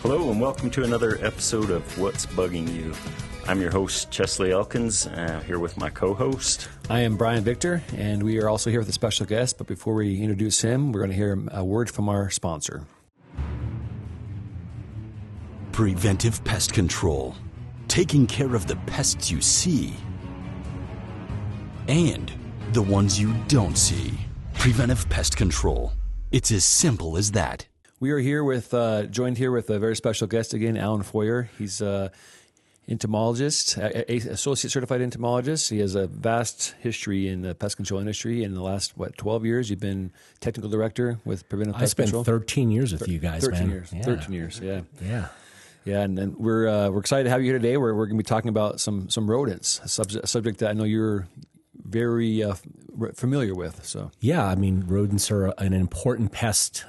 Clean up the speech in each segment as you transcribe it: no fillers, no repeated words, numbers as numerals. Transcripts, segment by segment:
Hello and welcome to another episode of What's Bugging You. I'm your host, Chesley Elkins, here with my co-host. I am Brian Victor, and we are also here with a special guest. But before we introduce him, we're going to hear a word from our sponsor. Preventive Pest Control. Taking care of the pests you see and the ones you don't see. Preventive Pest Control. It's as simple as that. We are here with, joined here with a very special guest again, Alan Foyer. He's an entomologist, associate certified entomologist. He has a vast history in the pest control industry. In the last, 12 years, you've been technical director with Preventive Pest Control? I spent 13 years with you guys, 13 man. years. Yeah. 13 years, yeah. Yeah. Yeah, and we're excited to have you here today. We're going to be talking about some rodents, a subject that I know you're very familiar with. So Yeah, I mean, rodents are an important pest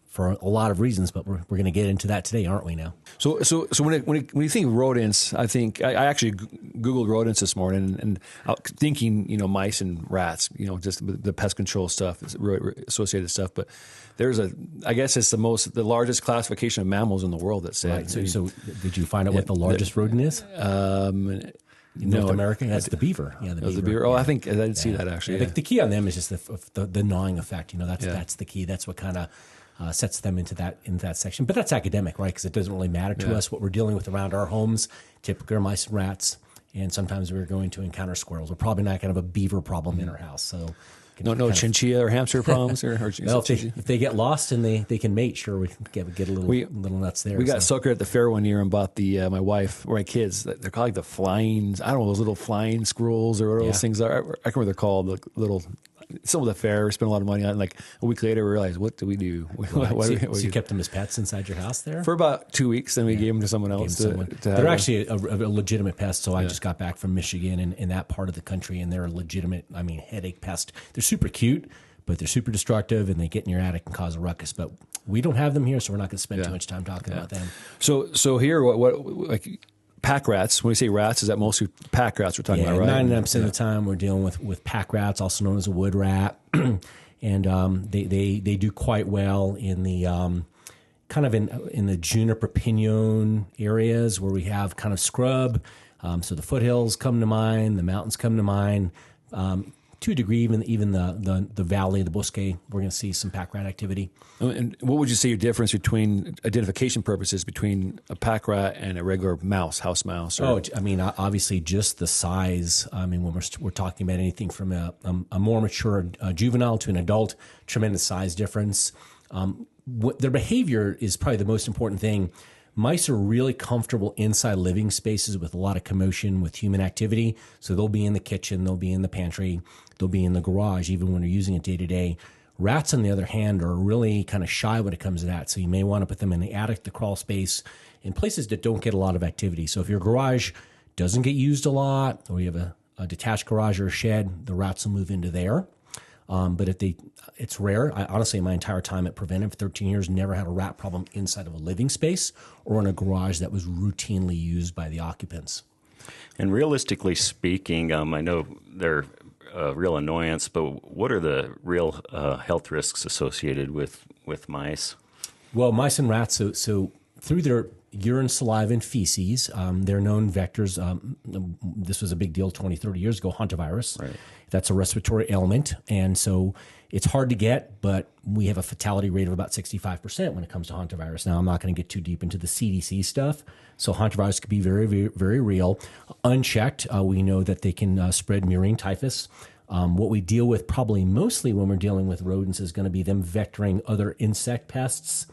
for a lot of reasons, but we're going to get into that today, aren't we now? So when you think rodents, I think I actually Googled rodents this morning and thinking, mice and rats, just the pest control stuff, associated stuff. But I guess it's the largest classification of mammals in the world. That's Right. So did you find out what the largest rodent is? North America? That's the beaver. Yeah, the beaver. Oh, yeah. I think I didn't see that actually. Yeah. The key on them is just the gnawing effect. That's the key. That's what kind of sets them into that section. But that's academic, right? Because it doesn't really matter to us what we're dealing with around our homes. Typically, are mice and rats, and sometimes we're going to encounter squirrels. We're probably not going to have a beaver problem in our house. So no chinchilla or hamster problems, well, if they get lost and they can mate, sure, we can get a little nuts there. We got suckered at the fair one year and bought my wife or my kids. They're called like the flying. I don't know, those little flying squirrels or what those things are. I can't remember what they're called. The little. Some of the fair, we spent a lot of money on it. And like a week later, we realized, what do we do? So you kept them as pets inside your house there? For about 2 weeks, then we gave them to someone else. They're actually a legitimate pest. So I just got back from Michigan and in that part of the country, and they're a legitimate, headache pest. They're super cute, but they're super destructive, and they get in your attic and cause a ruckus. But we don't have them here, so we're not going to spend too much time talking about them. So here, what pack rats, when we say rats, is that mostly pack rats we're talking about, right? 99% of the time we're dealing with pack rats, also known as a wood rat. And they do quite well in the kind of in the juniper pinon areas where we have kind of scrub. So the foothills come to mind, the mountains come to mind. To a degree, even the valley, the bosque, we're going to see some pack rat activity. And what would you say your difference between identification purposes between a pack rat and a regular mouse, house mouse? Obviously just the size. When we're talking about anything from a more mature juvenile to an adult, tremendous size difference. Their behavior is probably the most important thing. Mice are really comfortable inside living spaces with a lot of commotion, with human activity. So they'll be in the kitchen, they'll be in the pantry, they'll be in the garage, even when they're using it day to day. Rats, on the other hand, are really kind of shy when it comes to that. So you may want to put them in the attic, the crawl space, in places that don't get a lot of activity. So if your garage doesn't get used a lot, or you have a detached garage or a shed, the rats will move into there. But it's rare. I honestly, in my entire time at Preventive, 13 years, never had a rat problem inside of a living space or in a garage that was routinely used by the occupants. And realistically speaking, I know they're a real annoyance, but what are the real health risks associated with mice? Well, mice and rats, so through their urine, saliva, and feces, they're known vectors. This was a big deal 20, 30 years ago, hantavirus. Right. That's a respiratory ailment, and so it's hard to get, but we have a fatality rate of about 65% when it comes to hantavirus. Now, I'm not going to get too deep into the CDC stuff, so hantavirus could be very, very, very real. Unchecked, we know that they can spread murine typhus. What we deal with probably mostly when we're dealing with rodents is going to be them vectoring other insect pests,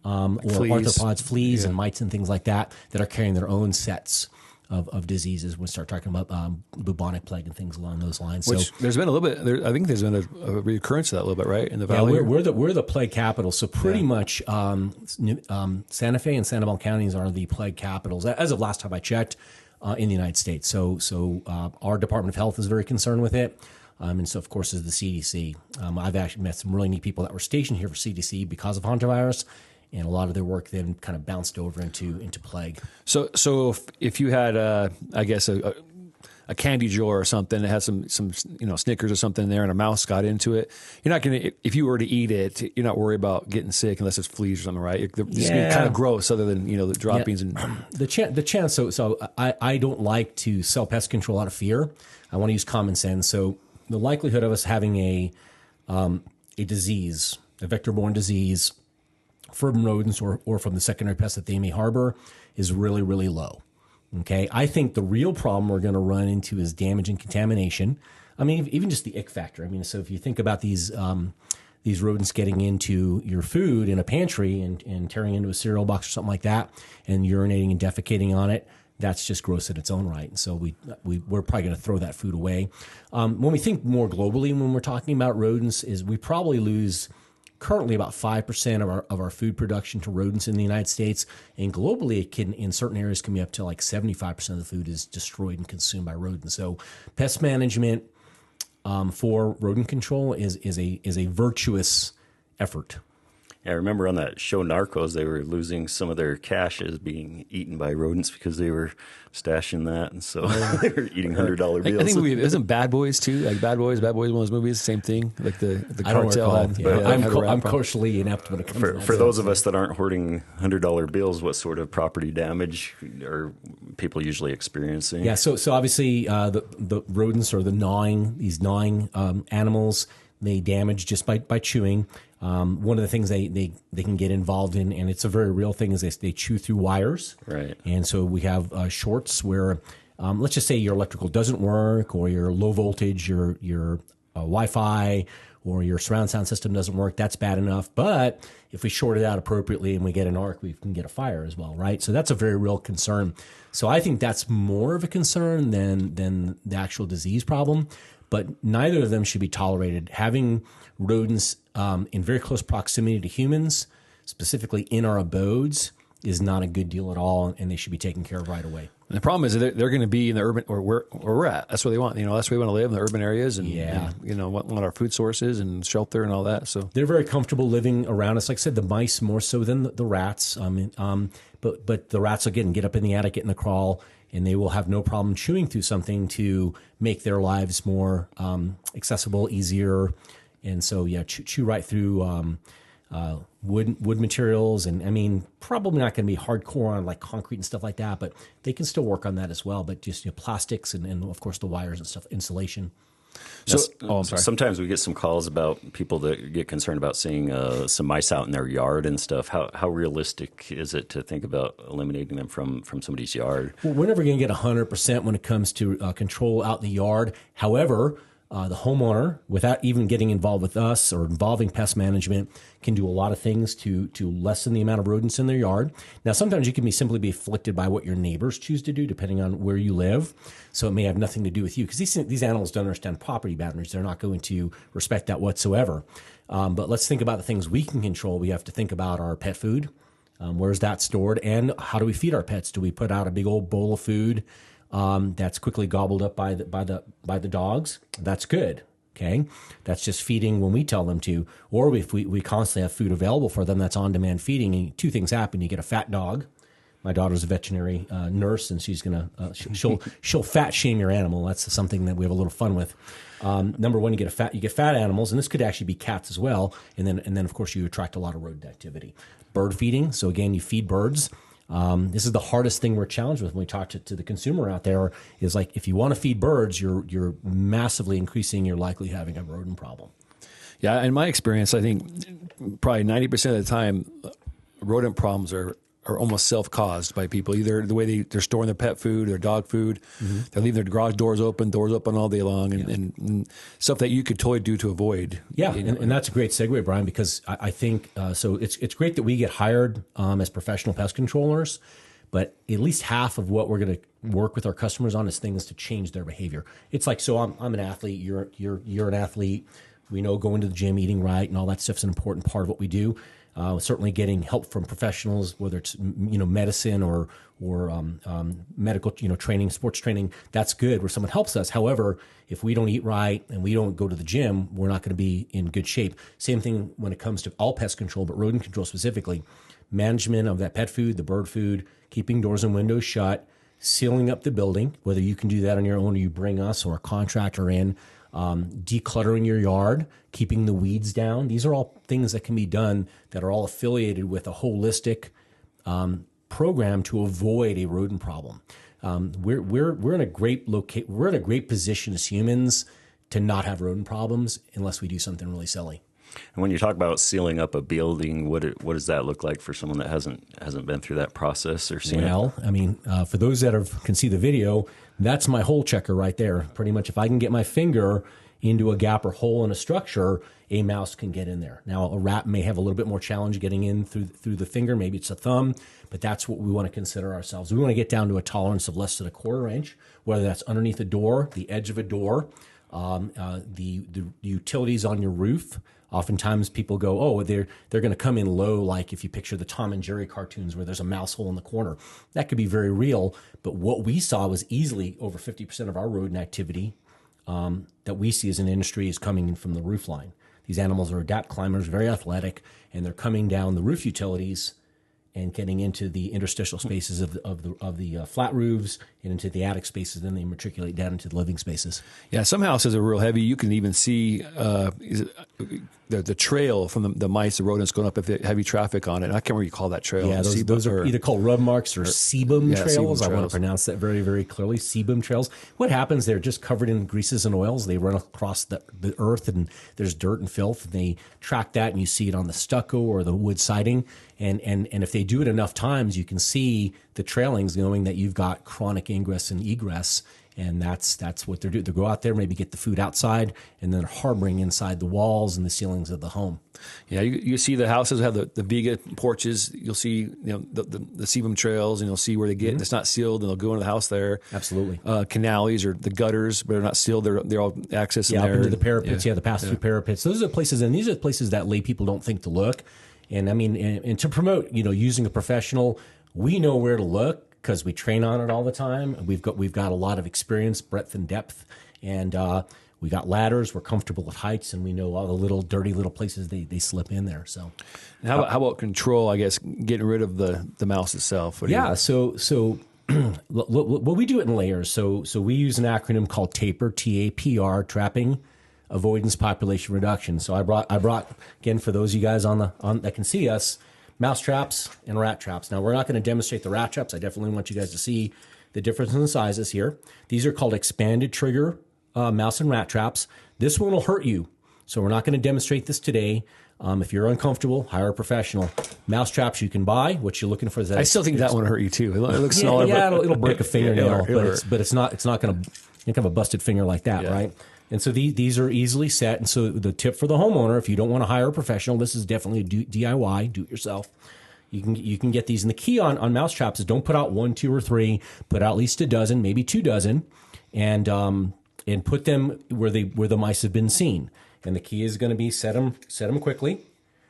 or arthropods, fleas, and mites and things like that are carrying their own sets of diseases. We start talking about bubonic plague and things along those lines. Which there's been a little bit. I think there's been a recurrence of that a little bit, right, in the valley. Yeah, we're the plague capital. So pretty much Santa Fe and Sandoval counties are the plague capitals as of last time I checked in the United States. So our Department of Health is very concerned with it. And so, of course, is the CDC. I've actually met some really neat people that were stationed here for CDC because of hantavirus, and a lot of their work then kind of bounced over into plague. So if you had, I guess, a a candy jar or something that has some Snickers or something in there, and a mouse got into it, you're not going to, if you were to eat it, you're not worried about getting sick unless it's fleas or something, right? It's going to be kind of gross, other than the droppings and the chance. So I don't like to sell pest control out of fear. I want to use common sense. So the likelihood of us having a disease, a vector-borne disease, from rodents or from the secondary pests that they may harbor is really, really low. Okay, I think the real problem we're going to run into is damage and contamination. I mean, even just the ick factor. I mean, so if you think about these rodents getting into your food in a pantry and tearing into a cereal box or something like that, and urinating and defecating on it, that's just gross in its own right. And so we're probably going to throw that food away. When we think more globally, when we're talking about rodents, is we probably lose currently about 5% of our food production to rodents in the United States, and globally it can, in certain areas, can be up to like 75% of the food is destroyed and consumed by rodents. So pest management for rodent control is a virtuous effort. Yeah, I remember on that show Narcos, they were losing some of their caches being eaten by rodents because they were stashing that, and so they were eating $100 bills. I think isn't Bad Boys too? Like Bad Boys, one of those movies, same thing. Like the cartel had. I'm culturally inept when it comes to that. For those of us that aren't hoarding $100 bills, what sort of property damage are people usually experiencing? Yeah, so obviously the rodents or these gnawing animals, they damage just by chewing. One of the things they can get involved in, and it's a very real thing, is they chew through wires. Right. And so we have shorts where, let's just say your electrical doesn't work, or your low voltage, your Wi-Fi, or your surround sound system doesn't work. That's bad enough. But if we short it out appropriately and we get an arc, we can get a fire as well, right? So that's a very real concern. So I think that's more of a concern than the actual disease problem. But neither of them should be tolerated. Having rodents in very close proximity to humans, specifically in our abodes, is not a good deal at all, and they should be taken care of right away. And the problem is that they're going to be in the urban, or where we're at. That's where they want. That's where we want to live, in the urban areas, and want our food sources and shelter and all that. So they're very comfortable living around us. Like I said, the mice more so than the rats. But the rats again get up in the attic, get in the crawl, and they will have no problem chewing through something to make their lives more accessible, easier. And so, chew right through wood materials, and I mean, probably not going to be hardcore on like concrete and stuff like that, but they can still work on that as well. But just plastics and of course the wires and stuff, insulation. So, I'm sorry. Sometimes we get some calls about people that get concerned about seeing some mice out in their yard and stuff. How realistic is it to think about eliminating them from somebody's yard? Well, we're never going to get 100% when it comes to control out in the yard. However, the homeowner, without even getting involved with us or involving pest management, can do a lot of things to lessen the amount of rodents in their yard. Now, sometimes you can simply be afflicted by what your neighbors choose to do, depending on where you live. So it may have nothing to do with you, because these animals don't understand property boundaries. They're not going to respect that whatsoever. But let's think about the things we can control. We have to think about our pet food. Where's that stored? And how do we feed our pets? Do we put out a big old bowl of food that's quickly gobbled up by the dogs? That's good. Okay, that's just feeding when we tell them to. Or if we constantly have food available for them, that's on-demand feeding. And two things happen: you get a fat dog. My daughter's a veterinary nurse, and she's gonna she'll fat shame your animal. That's something that we have a little fun with. Number one, you get fat animals, and this could actually be cats as well. And then of course you attract a lot of rodent activity. Bird feeding. So again, you feed birds. This is the hardest thing we're challenged with when we talk to the consumer out there, is like, if you want to feed birds, you're massively increasing your likelihood of having a rodent problem. Yeah, in my experience, I think probably 90% of the time, rodent problems are almost self-caused by people. Either the way they're storing their pet food, their dog food, they leave their garage doors open all day long, and stuff that you could totally do to avoid. Yeah, and that's a great segue, Brian, because I think so. It's great that we get hired as professional pest controllers, but at least half of what we're going to work with our customers on is things to change their behavior. It's like, so I'm an athlete, you're an athlete. We know going to the gym, eating right, and all that stuff's an important part of what we do. Certainly getting help from professionals, whether it's medicine or medical training, sports training, that's good where someone helps us. However, if we don't eat right and we don't go to the gym, we're not going to be in good shape. Same thing when it comes to all pest control, but rodent control specifically. Management of that pet food, the bird food, keeping doors and windows shut, sealing up the building, whether you can do that on your own or you bring us or a contractor in, decluttering your yard, keeping the weeds down. These are all things that can be done that are all affiliated with a holistic program to avoid a rodent problem. We're in a great position as humans to not have rodent problems unless we do something really silly. And when you talk about sealing up a building, what does that look like for someone that hasn't been through that process or seen it? Well, I mean, for those that can see the video, that's my hole checker right there. Pretty much, if I can get my finger into a gap or hole in a structure, a mouse can get in there. Now, a rat may have a little bit more challenge getting in through the finger. Maybe it's a thumb, but that's what we want to consider ourselves. We want to get down to a tolerance of less than a quarter inch, whether that's underneath a door, the edge of a door, the utilities on your roof. Oftentimes people go, oh, they're going to come in low, like if you picture the Tom and Jerry cartoons where there's a mouse hole in the corner. That could be very real, but what we saw was easily over 50% of our rodent activity that we see as an industry is coming in from the roof line. These animals are adapt climbers, very athletic, and they're coming down the roof utilities and getting into the interstitial spaces of the flat roofs and into the attic spaces. Then they matriculate down into the living spaces. Yeah, some houses are real heavy. You can even see the trail from the mice, the rodents going up if they heavy traffic on it. I can't remember what you call that trail. Yeah, those are either called rub marks or sebum trails. I want to pronounce that very, very clearly. Sebum trails. What happens? They're just covered in greases and oils. They run across the earth, and there's dirt and filth. And they track that, and you see it on the stucco or the wood siding. And if they do it enough times, you can see the trailings, knowing that you've got chronic ingress and egress. And that's what they're doing. They go out there, maybe get the food outside, and then harboring inside the walls and the ceilings of the home. Yeah, you see the houses have the Vega porches. You'll see the sebum trails, and you'll see where they get. Mm-hmm. It's not sealed, and they'll go into the house there. Absolutely. Canales or the gutters, but they're not sealed. They're all accessing there. Up into the parapets. Yeah, the pass-through parapets. Those are places, and these are places that lay people don't think to look. And I mean, and to promote, using a professional, we know where to look, because we train on it all the time. We've got a lot of experience, breadth and depth, and we got ladders. We're comfortable at heights, and we know all the little dirty little places they slip in there. So, and how about control? I guess getting rid of the mouse itself. So what we do it in layers. So we use an acronym called TAPR, TAPR, trapping, avoidance, population reduction. So I brought again, for those of you guys on that can see us, mouse traps and rat traps. Now, we're not going to demonstrate the rat traps. I definitely want you guys to see the difference in the sizes here. These are called expanded trigger mouse and rat traps. This one will hurt you, so we're not going to demonstrate this today. If you're uncomfortable, hire a professional. Mouse traps you can buy. What you're looking for is that. I still think that one will hurt you too. It looks smaller. Yeah, it'll break a fingernail, but it's not going to have a busted finger like that, right? And so these are easily set. And so the tip for the homeowner, if you don't want to hire a professional, this is definitely a DIY, do it yourself. You can get these. And the key on mouse traps is don't put out 1, 2, or 3. Put out at least a dozen, maybe 2 dozen, and put them where the mice have been seen. And the key is going to be set them quickly.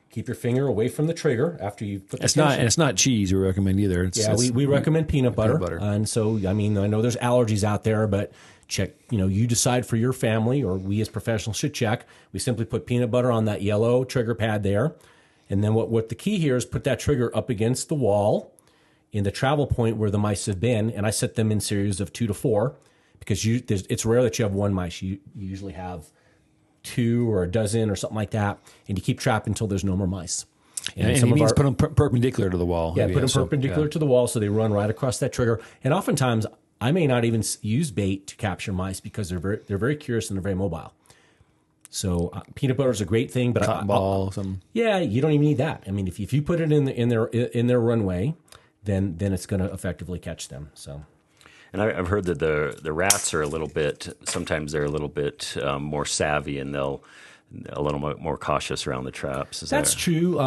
Keep your finger away from the trigger after you put the It's not cheese we recommend either. We recommend peanut butter. And so, I mean, I know there's allergies out there, but check, you decide for your family, or we as professionals should check. We simply put peanut butter on that yellow trigger pad there. And then what the key here is put that trigger up against the wall in the travel point where the mice have been. And I set them in series of 2 to 4 because it's rare that you have one mice. You usually have 2 or a dozen or something like that. And you keep trapping until there's no more mice. And it means put them perpendicular to the wall. Yeah, put them perpendicular to the wall so they run right across that trigger. And oftentimes, I may not even use bait to capture mice because they're very curious and they're very mobile. So peanut butter is a great thing, but cotton ball, yeah, you don't even need that. I mean, if you put it in their runway, then it's going to effectively catch them. So, and I've heard that the rats are sometimes they're a little bit more savvy, and they'll a little more cautious around the traps. That's true.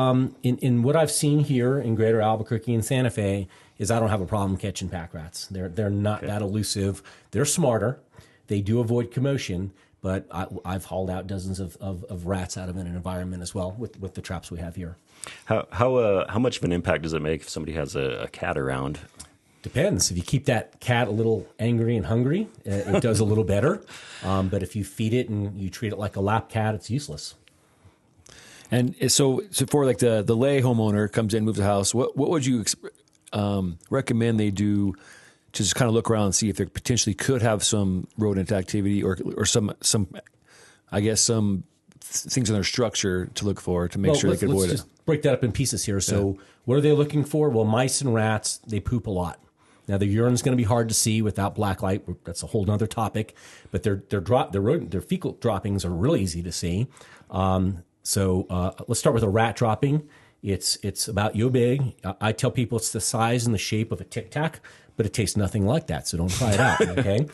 In what I've seen here in Greater Albuquerque and Santa Fe is I don't have a problem catching pack rats. They're not that elusive. They're smarter. They do avoid commotion, but I've hauled out dozens of rats out of an environment as well with the traps we have here. How much of an impact does it make if somebody has a cat around? Depends. If you keep that cat a little angry and hungry, it does a little better. But if you feed it and you treat it like a lap cat, it's useless. And so for like the lay homeowner comes in, moves the house, what would you recommend they do to just kind of look around and see if there potentially could have some rodent activity or some I guess some things in their structure to look for to make sure they can avoid it. Let's just break that up in pieces here. So what are they looking for? Well, mice and rats, they poop a lot. Now, the urine is going to be hard to see without black light. That's a whole nother topic. But their fecal droppings are really easy to see. So let's start with a rat dropping. It's about yo big. I tell people it's the size and the shape of a Tic Tac, but it tastes nothing like that. So don't try it out. Okay.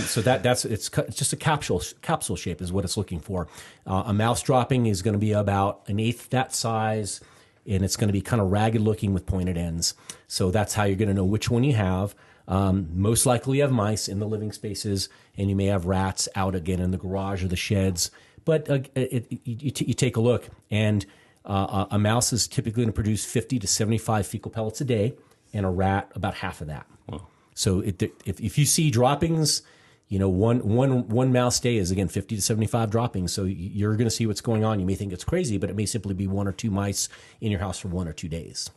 So it's just a capsule shape is what it's looking for. A mouse dropping is going to be about 1/8 that size, and it's going to be kind of ragged looking with pointed ends. So that's how you're going to know which one you have. Most likely you have mice in the living spaces, and you may have rats out again in the garage or the sheds. But you take a look, and a mouse is typically going to produce 50 to 75 fecal pellets a day, and a rat about half of that. Wow. So if you see droppings, one mouse day is, again, 50 to 75 droppings. So you're going to see what's going on. You may think it's crazy, but it may simply be 1 or 2 mice in your house for 1 or 2 days.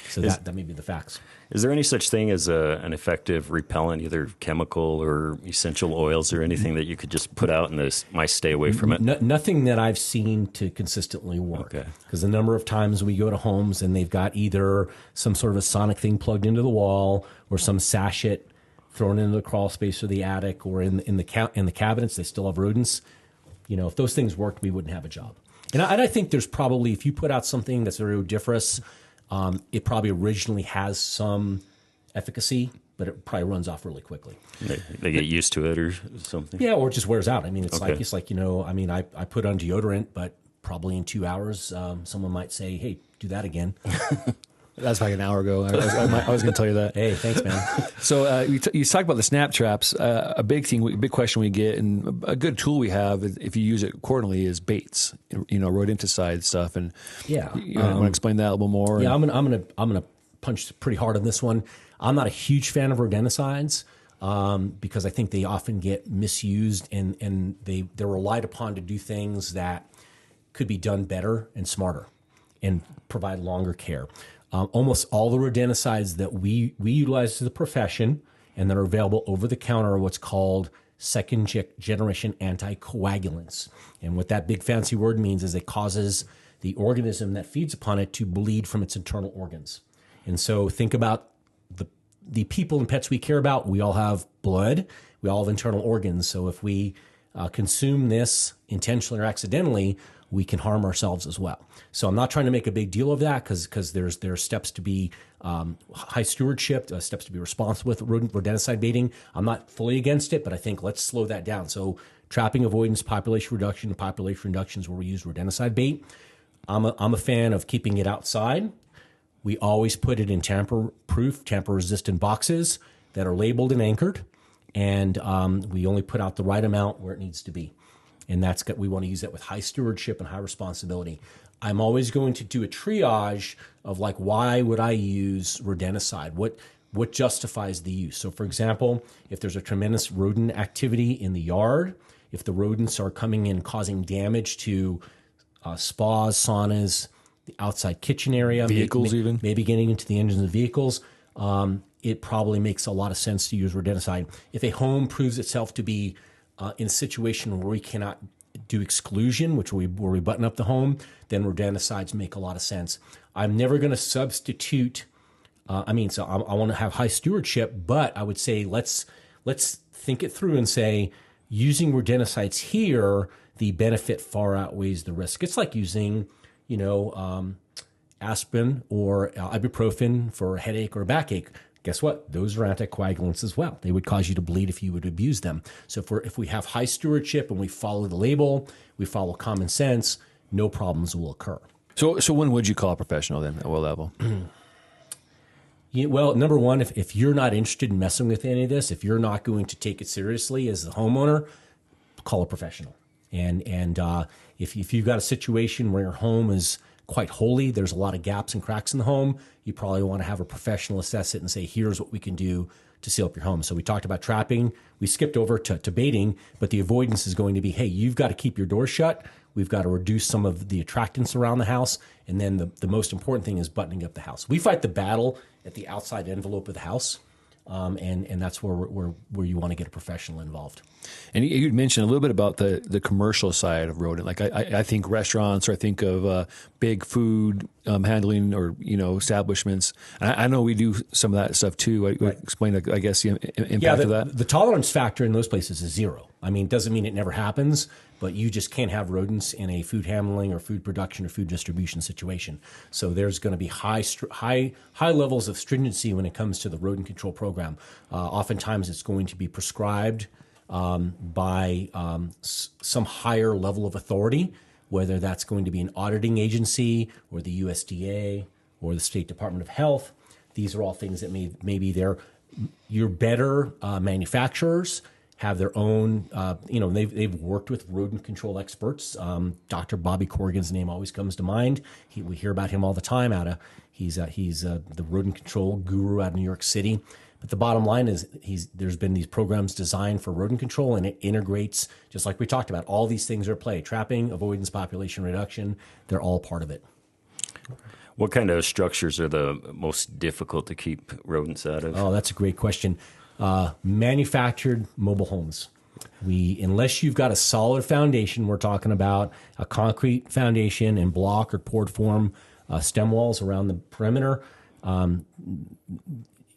So that may be the facts. Is there any such thing as an effective repellent, either chemical or essential oils or anything that you could just put out and the mice stay away from it? Nothing that I've seen to consistently work. Okay. Because the number of times we go to homes and they've got either some sort of a sonic thing plugged into the wall or some sachet thrown into the crawl space or the attic or in the cabinets, they still have rodents. If those things worked, we wouldn't have a job. And I think there's probably, if you put out something that's very odoriferous, it probably originally has some efficacy, but it probably runs off really quickly. They get used to it or something? Yeah, or it just wears out. I mean, it's like I put on deodorant, but probably in 2 hours, someone might say, hey, do that again. That's like an hour ago. I was going to tell you that. Hey, thanks, man. So you talk about the snap traps. A big question we get, and a good tool we have, if you use it accordingly, is baits. Rodenticide stuff. And you want to explain that a little more? Yeah, I'm gonna punch pretty hard on this one. I'm not a huge fan of rodenticides because I think they often get misused and they're relied upon to do things that could be done better and smarter and provide longer care. Almost all the rodenticides that we utilize as a profession and that are available over the counter are what's called second generation anticoagulants. And what that big fancy word means is it causes the organism that feeds upon it to bleed from its internal organs. And so think about the people and pets we care about. We all have blood. We all have internal organs. So if we consume this intentionally or accidentally, we can harm ourselves as well. So I'm not trying to make a big deal of that because there's steps to be high stewardship, steps to be responsible with rodenticide baiting. I'm not fully against it, but I think let's slow that down. So trapping avoidance, population reduction is where we use rodenticide bait. I'm a fan of keeping it outside. We always put it in tamper-proof, tamper-resistant boxes that are labeled and anchored, and we only put out the right amount where it needs to be. And we want to use that with high stewardship and high responsibility. I'm always going to do a triage of why would I use rodenticide? What justifies the use? So for example, if there's a tremendous rodent activity in the yard, if the rodents are coming in causing damage to spas, saunas, the outside kitchen area, vehicles maybe getting into the engines of vehicles, it probably makes a lot of sense to use rodenticide. If a home proves itself to be in a situation where we cannot do exclusion, where we button up the home, then rodenticides make a lot of sense. I'm never going to substitute. I want to have high stewardship, but I would say let's think it through and say using rodenticides here, the benefit far outweighs the risk. It's like using, aspirin or ibuprofen for a headache or a backache. Guess what? Those are anticoagulants as well. They would cause you to bleed if you would abuse them. So if we have high stewardship and we follow the label, we follow common sense, no problems will occur. So when would you call a professional then at what level? Well, number one, if you're not interested in messing with any of this, if you're not going to take it seriously as a homeowner, call a professional. And if you've got a situation where your home is quite holy, there's a lot of gaps and cracks in the home, you probably want to have a professional assess it and say, here's what we can do to seal up your home. So we talked about trapping. We skipped over to baiting, but the avoidance is going to be, hey, you've got to keep your door shut. We've got to reduce some of the attractants around the house. And then the most important thing is buttoning up the house. We fight the battle at the outside envelope of the house. and that's where you want to get a professional involved. And you mentioned a little bit about the commercial side of rodent. Like I think restaurants, or I think of big food handling, or establishments. And I know we do some of that stuff too. Explain, I guess, the impact of that. The tolerance factor in those places is 0. I mean, it doesn't mean it never happens, but you just can't have rodents in a food handling or food production or food distribution situation. So there's going to be high levels of stringency when it comes to the rodent control program. Oftentimes, it's going to be prescribed by some higher level of authority, whether that's going to be an auditing agency or the USDA or the State Department of Health. These are all things that maybe your better manufacturers have their own, they've worked with rodent control experts. Dr. Bobby Corrigan's name always comes to mind. We hear about him all the time. He's the rodent control guru out of New York City. But the bottom line is there's been these programs designed for rodent control, and it integrates, just like we talked about, all these things are at play. Trapping, avoidance, population reduction, they're all part of it. What kind of structures are the most difficult to keep rodents out of? Oh, that's a great question. Manufactured mobile homes. Unless you've got a solid foundation, we're talking about a concrete foundation and block or poured form stem walls around the perimeter,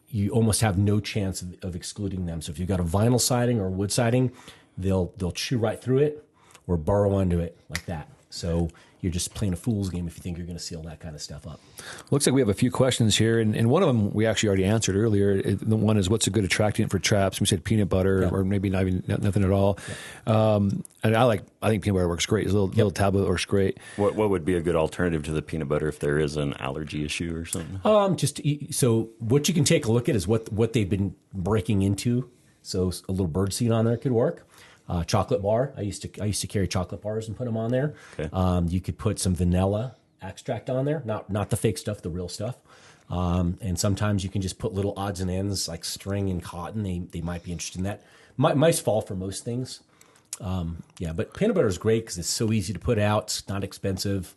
you almost have no chance of excluding them. So if you've got a vinyl siding or wood siding, they'll chew right through it or burrow into it like that. So you're just playing a fool's game if you think you're going to seal that kind of stuff up. Looks like we have a few questions here, and one of them we actually already answered earlier. The one is, what's a good attractant for traps? We said peanut butter, or maybe nothing at all. And I think peanut butter works great. A little tablet works great. What would be a good alternative to the peanut butter if there is an allergy issue or something? So what you can take a look at is what they've been breaking into. So a little bird seed on there could work. Chocolate bar. I used to carry chocolate bars and put them on there. Okay. You could put some vanilla extract on there, not the fake stuff, the real stuff. And sometimes you can just put little odds and ends like string and cotton. They might be interested in that. Mice fall for most things. But peanut butter is great because it's so easy to put out. It's not expensive.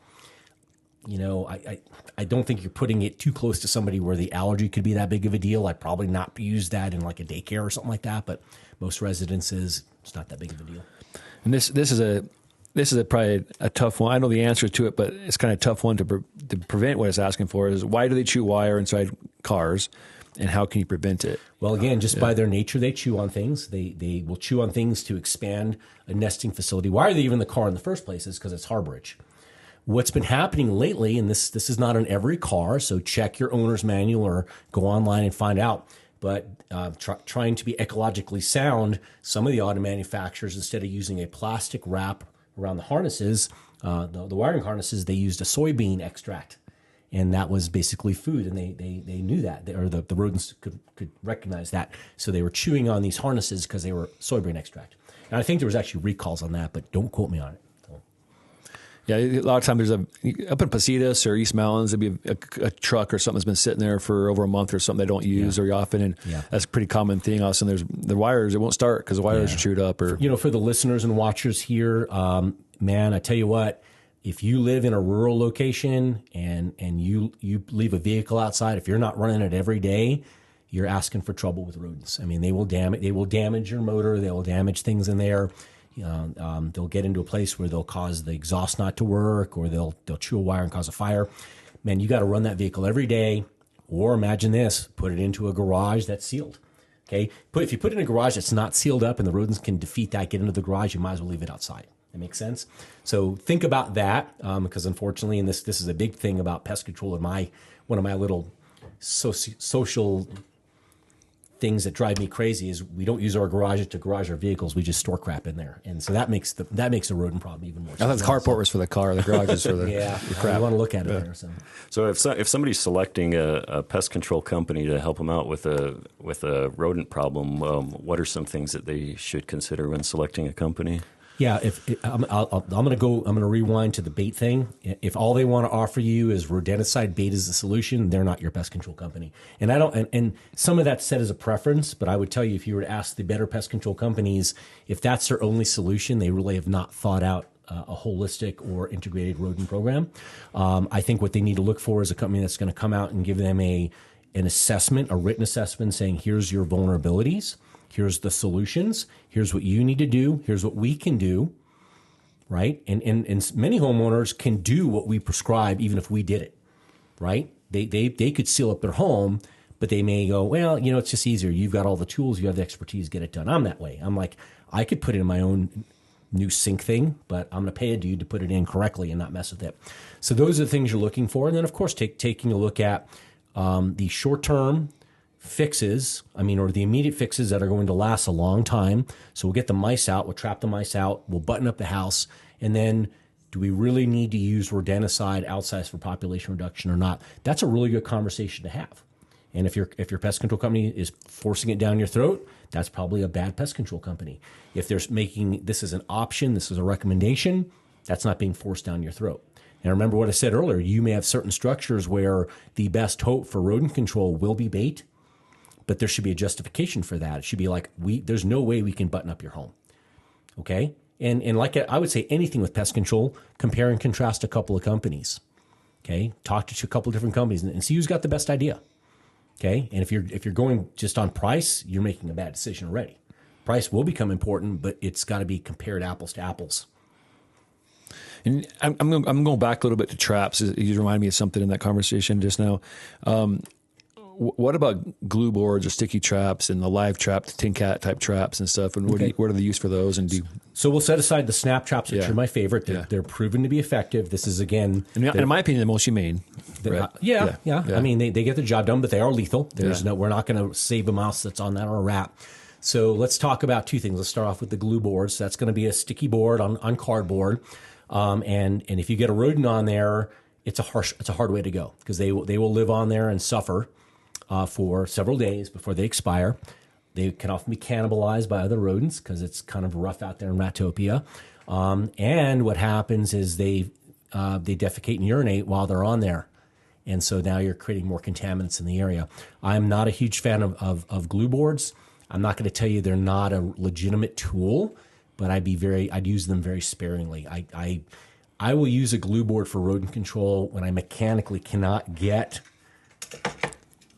I don't think you're putting it too close to somebody where the allergy could be that big of a deal. I'd probably not use that in like a daycare or something like that, but most residences, it's not that big of a deal. And this is probably a tough one. I know the answer to it, but it's kind of a tough one to prevent. What it's asking for is, why do they chew wire inside cars, and how can you prevent it? Well, again, just by their nature, they chew on things. They will chew on things to expand a nesting facility. Why are they even in the car in the first place? Is because it's harborage. What's been happening lately, and this is not on every car, so check your owner's manual or go online and find out. But trying to be ecologically sound, some of the auto manufacturers, instead of using a plastic wrap around the harnesses, the wiring harnesses, they used a soybean extract. And that was basically food, and they knew that, the rodents could recognize that. So they were chewing on these harnesses because they were soybean extract. And I think there was actually recalls on that, but don't quote me on it. Yeah, a lot of times up in Positas or East Mountains, there'd be a truck or something that's been sitting there for over a month or something they don't use very often, and that's a pretty common thing. All of a sudden, there's the wires, it won't start because the wires are chewed up. Or for the listeners and watchers here, man, I tell you what, if you live in a rural location and you leave a vehicle outside, if you're not running it every day, you're asking for trouble with rodents. I mean, they will damage your motor, they will damage things in there. They'll get into a place where they'll cause the exhaust not to work, or they'll chew a wire and cause a fire. Man, you got to run that vehicle every day, or imagine this: put it into a garage that's sealed. Okay, if you put it in a garage that's not sealed up and the rodents can defeat that, get into the garage, you might as well leave it outside. That makes sense. So think about that, because unfortunately, and this is a big thing about pest control in one of my little social things that drive me crazy is we don't use our garages to garage our vehicles. We just store crap in there, and so that makes the rodent problem even more. I thought the carport was for the car, the garage is for the the crap. You want to look at it there. So if somebody's selecting a pest control company to help them out with a rodent problem, what are some things that they should consider when selecting a company? Yeah, I'm going to rewind to the bait thing. If all they want to offer you is rodenticide bait as the solution, they're not your pest control company. And and some of that's said as a preference, but I would tell you, if you were to ask the better pest control companies, if that's their only solution, they really have not thought out a holistic or integrated rodent program. I think what they need to look for is a company that's going to come out and give them a an assessment, a written assessment saying, here's your vulnerabilities, here's the solutions, here's what you need to do, here's what we can do, right? And many homeowners can do what we prescribe even if we did it, right? They could seal up their home, but they may go, well, it's just easier. You've got all the tools, you have the expertise, get it done. I'm that way. I'm like, I could put it in my own new sink thing, but I'm going to pay a dude to put it in correctly and not mess with it. So those are the things you're looking for. And then, of course, taking a look at the short-term fixes, or the immediate fixes that are going to last a long time. So we'll get the mice out, we'll trap the mice out, we'll button up the house, and then do we really need to use rodenticide outsized for population reduction or not? That's a really good conversation to have. And if your pest control company is forcing it down your throat, that's probably a bad pest control company. If they're making this as an option, this is a recommendation, that's not being forced down your throat. And remember what I said earlier, you may have certain structures where the best hope for rodent control will be bait, but there should be a justification for that. It should be like, there's no way we can button up your home. Okay? And like I would say anything with pest control, compare and contrast a couple of companies. Okay? Talk to a couple of different companies and see who's got the best idea. Okay, and if you're going just on price, you're making a bad decision already. Price will become important, but it's got to be compared apples to apples. And I'm going back a little bit to traps. You remind me of something in that conversation just now. What about glue boards or sticky traps and the live trap, the tin cat type traps and stuff? And what are the use for those? And so we'll set aside the snap traps, which are my favorite. They're proven to be effective. This is again, in my opinion, the most humane. Right? Yeah. I mean, they get the job done, but they are lethal. We're not going to save a mouse that's on that or a rat. So let's talk about two things. Let's start off with the glue boards. So that's going to be a sticky board on cardboard, and if you get a rodent on there, it's a hard way to go because they will live on there and suffer for several days before they expire. They can often be cannibalized by other rodents because it's kind of rough out there in Ratopia. And what happens is they defecate and urinate while they're on there. And so now you're creating more contaminants in the area. I'm not a huge fan of glue boards. I'm not going to tell you they're not a legitimate tool, but I'd use them very sparingly. I will use a glue board for rodent control when I mechanically cannot get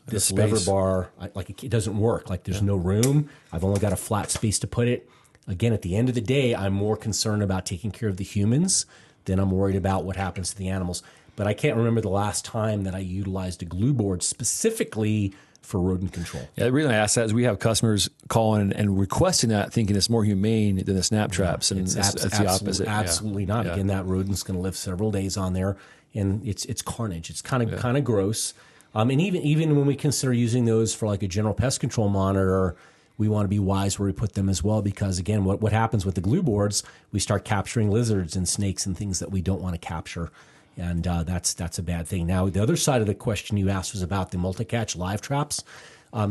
this lever bar, it doesn't work. Like there's no room. I've only got a flat space to put it. Again, at the end of the day, I'm more concerned about taking care of the humans than I'm worried about what happens to the animals. But I can't remember the last time that I utilized a glue board specifically for rodent control. Yeah, the reason I ask that is we have customers calling and requesting that, thinking it's more humane than the snap traps, and it's the opposite. Absolutely not. Again, that rodent's going to live several days on there, and it's carnage. It's kind of gross. And even when we consider using those for like a general pest control monitor, we want to be wise where we put them as well, because again, what happens with the glue boards, we start capturing lizards and snakes and things that we don't want to capture. And that's a bad thing. Now, the other side of the question you asked was about the multi-catch live traps.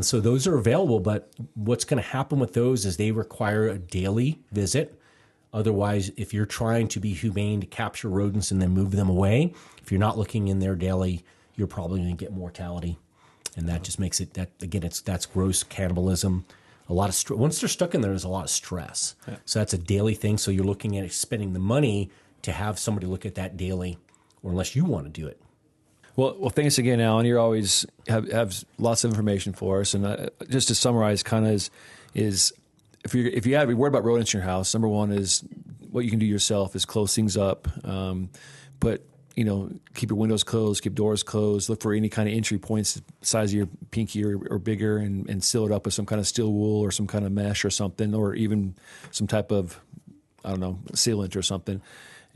So those are available, but what's going to happen with those is they require a daily visit. Otherwise, if you're trying to be humane to capture rodents and then move them away, if you're not looking in there daily, you're probably going to get mortality. And that just makes it, that's gross cannibalism. A lot of once they're stuck in there, there's a lot of stress. Yeah. So that's a daily thing. So you're looking at spending the money to have somebody look at that daily, or unless you want to do it. Well, thanks again, Alan. You always have lots of information for us. And just to summarize, kind of is if you're worried about rodents in your house, number one is what you can do yourself is close things up. But keep your windows closed, keep doors closed. Look for any kind of entry points, the size of your pinky or bigger, and seal it up with some kind of steel wool or some kind of mesh or something, or even some type of sealant or something.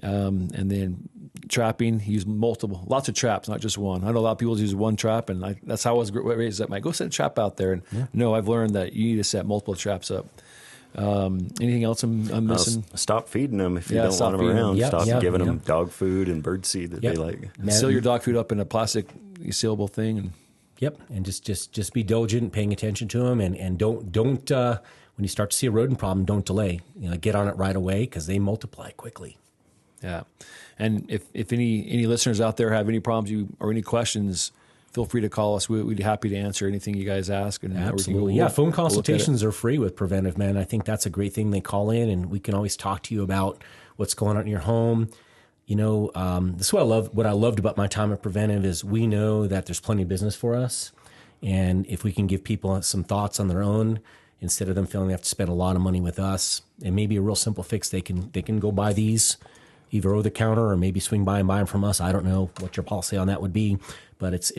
And then trapping, use lots of traps, not just one. I know a lot of people use one trap, and that's how I was raised up. Go set a trap out there. And no, I've learned that you need to set multiple traps up. Anything else I'm missing? Stop feeding them if you don't want them around. Yep, Stop giving them dog food and bird seed that they like. Seal your dog food up in a plastic sealable thing. And just be diligent, paying attention to them, and don't when you start to see a rodent problem, don't delay. Get on it right away because they multiply quickly. Yeah, and if any listeners out there have any problems or any questions, feel free to call us. We'd be happy to answer anything you guys ask. And absolutely, phone consultations are free with Preventive, man. I think that's a great thing. They call in, and we can always talk to you about what's going on in your home. This is what I love. What I loved about my time at Preventive is we know that there's plenty of business for us, And if we can give people some thoughts on their own, instead of them feeling they have to spend a lot of money with us, it may be a real simple fix. They can go buy these either over the counter or maybe swing by and buy them from us. I don't know what your policy on that would be, but it's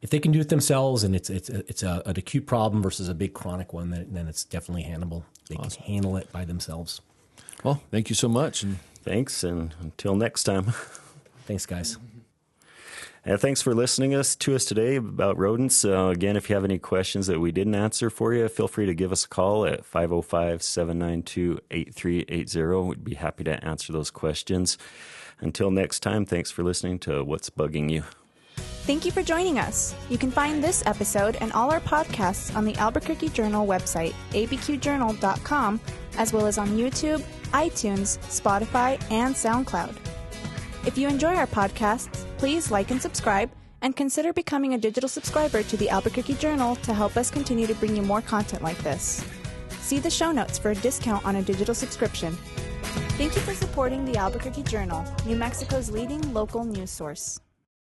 if they can do it themselves and it's an acute problem versus a big chronic one, then it's definitely handleable. They can handle it by themselves. Well, thank you so much. And Thanks, and until next time. Thanks, guys. And thanks for listening to us today about rodents. Again, if you have any questions that we didn't answer for you, feel free to give us a call at 505-792-8380. We'd be happy to answer those questions. Until next time, thanks for listening to What's Bugging You. Thank you for joining us. You can find this episode and all our podcasts on the Albuquerque Journal website, abqjournal.com, as well as on YouTube, iTunes, Spotify, and SoundCloud. If you enjoy our podcasts, please like and subscribe, and consider becoming a digital subscriber to the Albuquerque Journal to help us continue to bring you more content like this. See the show notes for a discount on a digital subscription. Thank you for supporting the Albuquerque Journal, New Mexico's leading local news source.